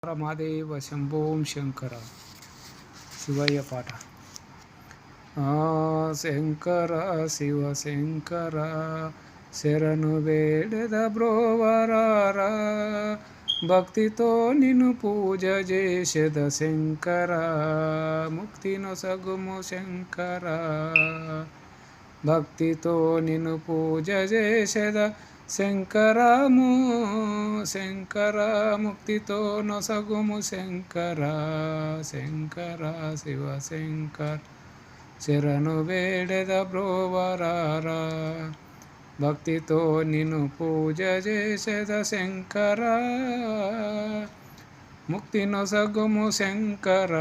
మాదేవ శంభోం శంకర శివయ్య పాట. శంకర శివ శంకర శరణు వేడెద బ్రోవరారా, భక్తితో నిన్ను పూజ చేసెద శంకర, ముక్తి నొసగుము శంకర. భక్తితో నిన్ను పూజ చేసెద శంకరము శంకర, ముక్తితో నొసగుము శంకర. శంకర శివ శంకర శరణు వేడెద బ్రోవరారా, భక్తితో నిన్ను పూజ చేసెద శంకర, ముక్తి నొసగుము శంకర.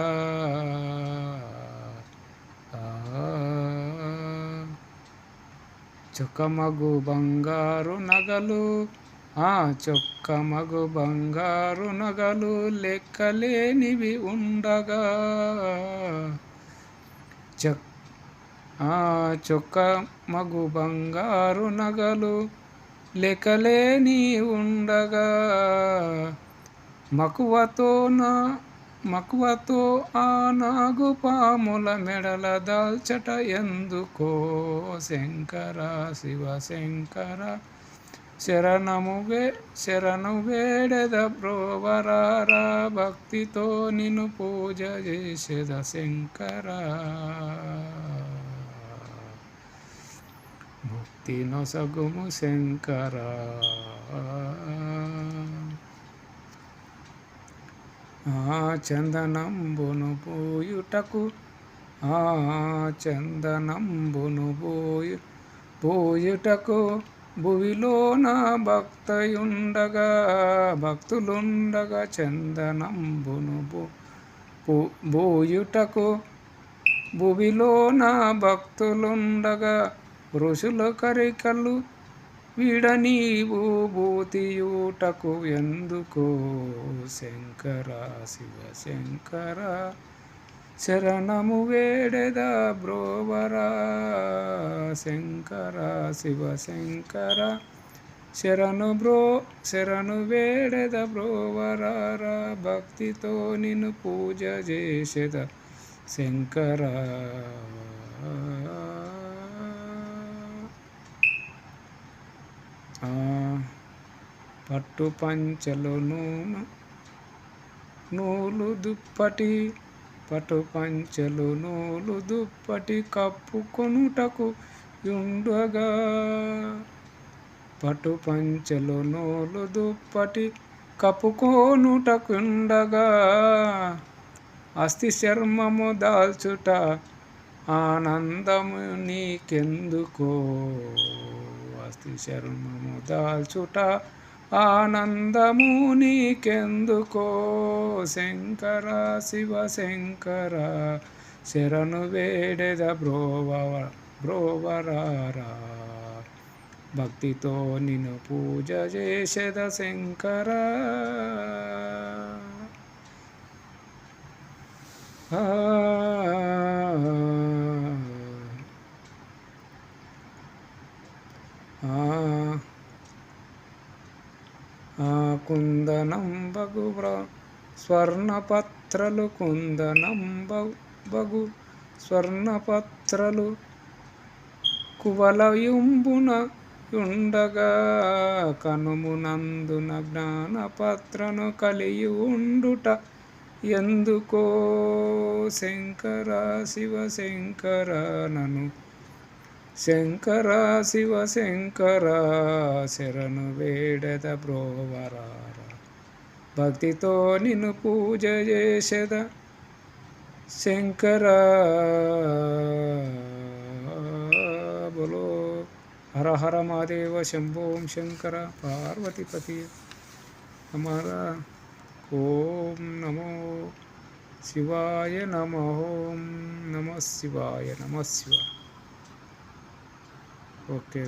చొక్కమగు బంగారు నగలు, చొక్కమగు బంగారు నగలు లెక్కలేనివి ఉండగా, చొక్కమగు బంగారు నగలు లెక్కలేని ఉండగా, మక్కువతో ఆ నాగు పాముల మెడల దాల్చట ఎందుకో శంకర శివ శంకర. శరణు వేడెద బ్రోవరారా, భక్తితో నిన్ను పూజ చేసెద శంకర, ముక్తి నొసగుము శంకర. చందనంబును పూయుటకు చందనంబును పూయుటకు భువిలోన భక్తులుండగా, చందనంబును పూయుటకు భువిలోన భక్తులుండగా, ఋషుల కరికలు వీడనీవు భూతియూటకు ఎందుకో శంకర శివ శంకర. శరణము వేడెద బ్రోవరా శంకర శివ శంకర. శరణు వేడెద బ్రోవరారా, భక్తితో నిన్ను పూజ చేసెద శంకర. పట్టు పంచలు నూలు దుప్పటి, పట్టు పంచలు నూలు దుప్పటి కప్పుకొనుటకు యుండగా, పట్టు పంచలు నూలు దుప్పటి కప్పుకొనుటకుండగా, అస్థి చర్మము దాల్చుట ఆనందము నీకెందుకో, అస్థి చర్మము దాల్చుట ఆనందము నీకెందుకో శంకర శివ శంకర. శరణు వేడెద బ్రోవరారా, భక్తితో నిన్ను పూజ చేసెద శంకర. కుందనం బగు స్వర్ణపత్రలు, కుందనం బగు స్వర్ణపత్రలు కువలయుంబున యుండగా, కనుమునందున జ్ఞానపత్రను కలిగి ఉండుట ఎందుకో శంకర శివ శంకర. నను శంకర శివ శంకర. శరణు వేడెద బ్రోవరారా, భక్తితో నిన్ను పూజ చేసెద శంకర. బోలో హర హర మహాదేవ శంభోం శంకర పార్వతీపతి హర. ఓం నమో శివాయ నమః శివాయ నమః శివాయ. ఓకే.